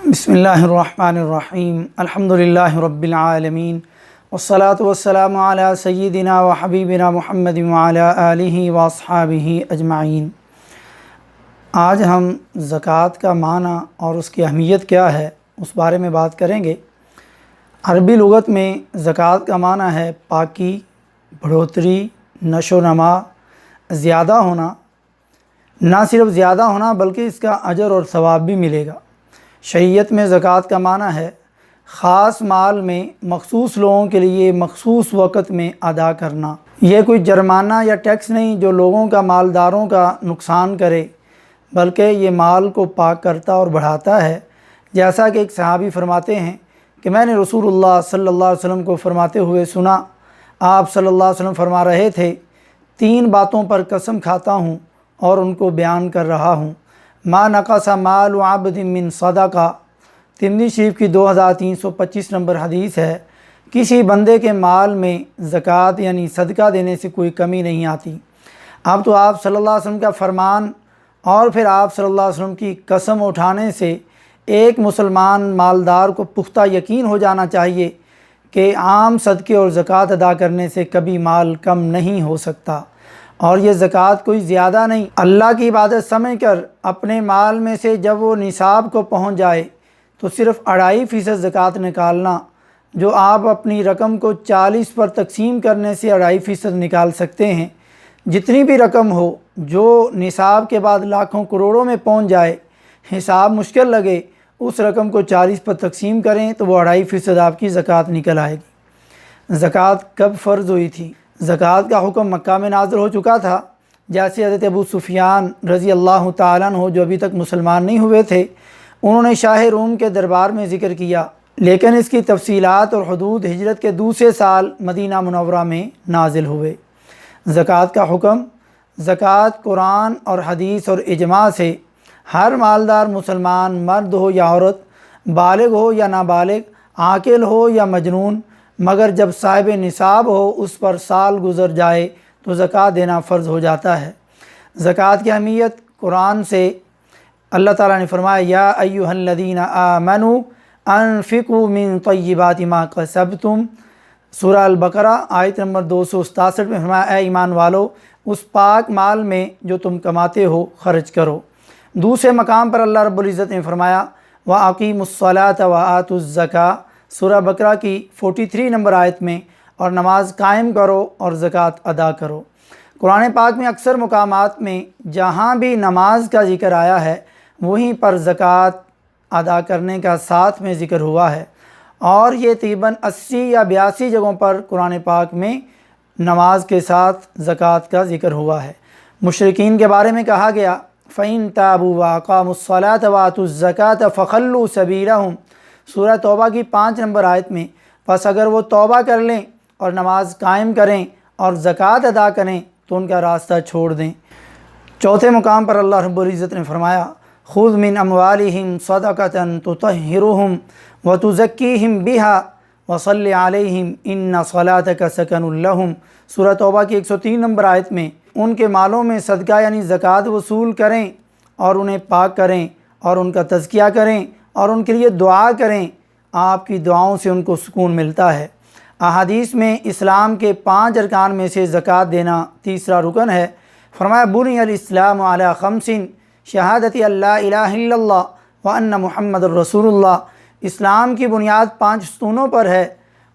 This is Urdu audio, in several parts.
بسم اللہ الرحمن الرحیم الحمدللہ رب العالمین والصلاة والسلام علی سیدنا و حبیبنا محمد وعلی آلہ واصحابہ اجمعین۔ آج ہم زکوٰۃ کا معنی اور اس کی اہمیت کیا ہے اس بارے میں بات کریں گے۔ عربی لغت میں زکوٰۃ کا معنی ہے پاکی، بڑھوتری، نشو و نما، زیادہ ہونا۔ نہ صرف زیادہ ہونا بلکہ اس کا اجر اور ثواب بھی ملے گا۔ شریعت میں زکوٰۃ کا معنی ہے خاص مال میں مخصوص لوگوں کے لیے مخصوص وقت میں ادا کرنا۔ یہ کوئی جرمانہ یا ٹیکس نہیں جو لوگوں کا، مالداروں کا نقصان کرے، بلکہ یہ مال کو پاک کرتا اور بڑھاتا ہے۔ جیسا کہ ایک صحابی فرماتے ہیں کہ میں نے رسول اللہ صلی اللہ علیہ وسلم کو فرماتے ہوئے سنا، آپ صلی اللہ علیہ وسلم فرما رہے تھے، 3 باتوں پر قسم کھاتا ہوں اور ان کو بیان کر رہا ہوں۔ ما نقص مال عبد من صدقہ، ترمذی شریف کی 2325 نمبر حدیث ہے۔ کسی بندے کے مال میں زکوٰۃ یعنی صدقہ دینے سے کوئی کمی نہیں آتی۔ اب تو آپ صلی اللہ علیہ وسلم کا فرمان اور پھر آپ صلی اللہ علیہ وسلم کی قسم اٹھانے سے ایک مسلمان مالدار کو پختہ یقین ہو جانا چاہیے کہ عام صدقے اور زکوٰۃ ادا کرنے سے کبھی مال کم نہیں ہو سکتا، اور یہ زکوٰۃ کوئی زیادہ نہیں، اللہ کی عبادت سمجھ کر اپنے مال میں سے جب وہ نصاب کو پہنچ جائے تو صرف 2.5% زکوٰۃ نکالنا۔ جو آپ اپنی رقم کو 40 پر تقسیم کرنے سے 2.5% نکال سکتے ہیں۔ جتنی بھی رقم ہو جو نصاب کے بعد لاکھوں کروڑوں میں پہنچ جائے، حساب مشکل لگے، اس رقم کو 40 پر تقسیم کریں تو وہ 2.5% آپ کی زکوٰۃ نکل آئے گی۔ زکوٰۃ کب فرض ہوئی تھی؟ زکوٰۃ کا حکم مکہ میں نازل ہو چکا تھا۔ جیسے حضرت ابو سفیان رضی اللہ تعالیٰ عنہ جو ابھی تک مسلمان نہیں ہوئے تھے، انہوں نے شاہ روم کے دربار میں ذکر کیا، لیکن اس کی تفصیلات اور حدود ہجرت کے دوسرے سال مدینہ منورہ میں نازل ہوئے۔ زکوٰۃ کا حکم، زکوٰۃ قرآن اور حدیث اور اجماع سے ہر مالدار مسلمان، مرد ہو یا عورت، بالغ ہو یا نابالغ، عاقل ہو یا مجنون، مگر جب صاحب نصاب ہو اس پر سال گزر جائے تو زکوٰۃ دینا فرض ہو جاتا ہے۔ زکوٰۃ کی اہمیت قرآن سے اللہ تعالیٰ نے فرمایا، یا ایھا الذین آمنوا انفقوا من طیبات ما کسبتم، سورہ البقرہ آیت نمبر 267 میں فرمایا، اے ایمان والو اس پاک مال میں جو تم کماتے ہو خرچ کرو۔ دوسرے مقام پر اللہ رب العزت نے فرمایا، وَأَقِیمُوا الصَّلَاةَ وَآتُوا الزَّکَاةَ، سورہ بقرہ کی 43 نمبر آیت میں، اور نماز قائم کرو اور زکوٰۃ ادا کرو۔ قرآن پاک میں اکثر مقامات میں جہاں بھی نماز کا ذکر آیا ہے وہیں پر زکوٰۃ ادا کرنے کا ساتھ میں ذکر ہوا ہے، اور یہ تقریباً 80 یا 82 جگہوں پر قرآن پاک میں نماز کے ساتھ زکوٰۃ کا ذکر ہوا ہے۔ مشرکین کے بارے میں کہا گیا، فَإِن تَابُوا وَأَقَامُوا الصَّلَاةَ وَآتُوا الزَّکَاةَ فَخَلُّوا سَبِیلَهُمْ، سورہ توبہ کی 5 نمبر آیت میں، پس اگر وہ توبہ کر لیں اور نماز قائم کریں اور زکوٰۃ ادا کریں تو ان کا راستہ چھوڑ دیں۔ چوتھے مقام پر اللہ رب العزت نے فرمایا، خُذْ مِنْ أَمْوَالِهِمْ صَدَقَةً تُطَہِّرُهُمْ وَتُزَکِّیہِمْ بِهَا وَصَلِّ عَلَیہِمْ إِنَّ صَلَاتَکَ سَکَنٌ لَهُمْ، سورہ توبہ کی 103 نمبر آیت میں، ان کے مالوں میں صدقہ یعنی زکوٰۃ وصول کریں اور انہیں پاک کریں اور ان کا تزکیہ کریں اور ان کے لیے دعا کریں، آپ کی دعاؤں سے ان کو سکون ملتا ہے۔ احادیث میں اسلام کے 5 ارکان میں سے زکوٰۃ دینا تیسرا رکن ہے۔ فرمایا، بنی الاسلام علی 5، شہادت اللہ الہ الا اللہ وان محمد الرسول اللہ، اسلام کی بنیاد 5 ستونوں پر ہے،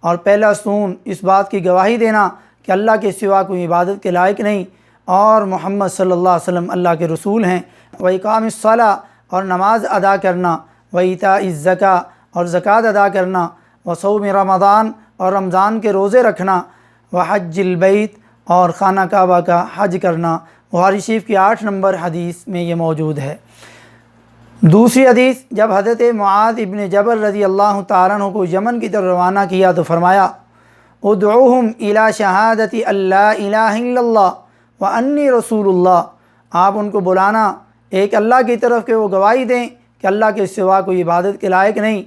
اور پہلا ستون اس بات کی گواہی دینا کہ اللہ کے سوا کوئی عبادت کے لائق نہیں اور محمد صلی اللہ علیہ وسلم اللہ کے رسول ہیں، وإقام الصلاۃ، اور نماز ادا کرنا، وإیتاء الزکاۃ، اور زکوٰۃ ادا کرنا، وصوم رمضان، اور رمضان کے روزے رکھنا، وحج البیت، اور خانہ کعبہ کا حج کرنا۔ بخاری شریف کی 8 نمبر حدیث میں یہ موجود ہے۔ دوسری حدیث، جب حضرت معاذ ابن جبل رضی اللہ تعالیٰ عنہ کو یمن کی طرف روانہ کیا تو فرمایا، ادعوہم الی شہادت اللہ الہ الا اللہ وانی رسول اللہ، آپ ان کو بلانا ایک اللہ کی طرف کہ وہ گواہی دیں کہ اللہ کے سوا کوئی عبادت کے لائق نہیں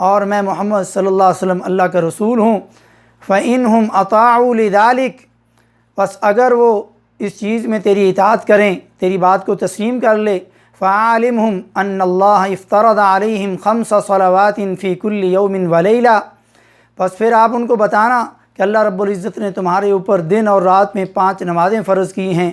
اور میں محمد صلی اللہ علیہ وسلم اللہ کا رسول ہوں۔ فَإِنْهُمْ أَطَاعُوا لِذَلِكَ، پس اگر وہ اس چیز میں تیری اطاعت کریں، تیری بات کو تسلیم کر لے، فعالمہم ان اللہ افترض علیہم 5 صلوات فی کل یوم ولیلہ، پس پھر آپ ان کو بتانا کہ اللہ رب العزت نے تمہارے اوپر دن اور رات میں 5 نمازیں فرض کی ہیں۔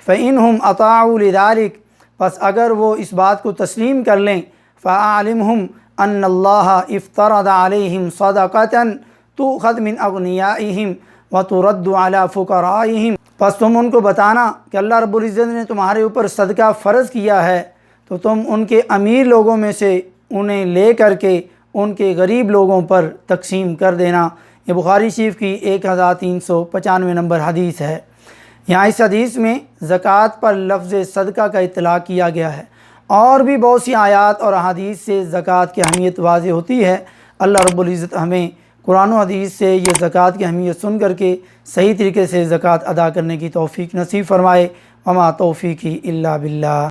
فَإِنْهُمْ أَطَاعُوا لِذَلِكَ، پس اگر وہ اس بات کو تسلیم کر لیں، فَأَعْلِمْهُمْ أَنَّ اللَّهَ افترض عَلَيْهِمْ صَدَقَةً تُؤْخَذْ مِنْ أَغْنِيَائِهِمْ وَتُرَدُّ عَلَى فُقَرَائِهِمْ، پس تم ان کو بتانا کہ اللہ رب العزت نے تمہارے اوپر صدقہ فرض کیا ہے، تو تم ان کے امیر لوگوں میں سے انہیں لے کر کے ان کے غریب لوگوں پر تقسیم کر دینا۔ یہ بخاری شریف کی 1395 نمبر حدیث ہے۔ یہاں اس حدیث میں زکوٰۃ پر لفظ صدقہ کا اطلاق کیا گیا ہے، اور بھی بہت سی آیات اور احادیث سے زکوٰۃ کی اہمیت واضح ہوتی ہے۔ اللہ رب العزت ہمیں قرآن و حدیث سے یہ زکوٰۃ کی اہمیت سن کر کے صحیح طریقے سے زکوٰۃ ادا کرنے کی توفیق نصیب فرمائے۔ وما توفیقی الا باللہ۔